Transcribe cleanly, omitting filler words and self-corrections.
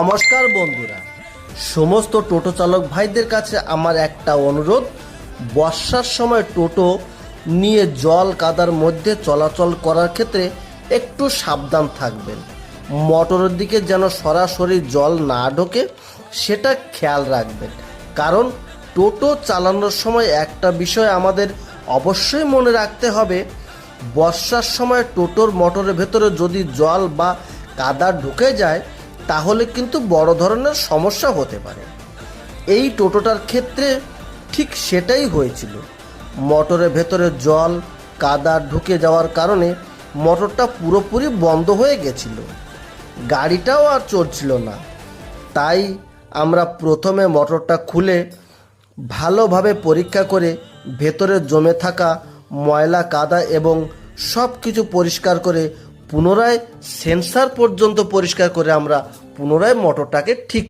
নমস্কার বন্ধুরা, সমস্ত টোটো চালক ভাইদের কাছে আমার একটা অনুরোধ, বর্ষার সময় টোটো নিয়ে জল কাদার মধ্যে চলাচল করার ক্ষেত্রে একটু সাবধান থাকবেন। মোটরের দিকে যেন সরাসরি জল না ঢোকে সেটা খেয়াল রাখবেন। কারণ টোটো চালানোর সময় একটা বিষয় আমাদের অবশ্যই মনে রাখতে হবে, বর্ষার সময় টোটোর মোটরের ভেতরে যদি জল বা কাদা ঢুকে যায় তাহলে কিন্তু বড় ধরনের সমস্যা হতে পারে। এই টোটোটার ক্ষেত্রে ঠিক সেটাই হয়েছিল। মোটরের ভেতরে জল কাদা ঢুকে যাওয়ার কারণে মোটরটা পুরোপুরি বন্ধ হয়ে গেছিল, গাড়িটাও আর চলছিল না। তাই আমরা প্রথমে মোটরটা খুলে ভালোভাবে পরীক্ষা করে ভেতরে জমে থাকা ময়লা কাদা এবং সব কিছু পরিষ্কার করে পুনরায় সেন্সার পর্যন্ত পরিষ্কার করে আমরা পুনরায় মোটরটাকে ঠিক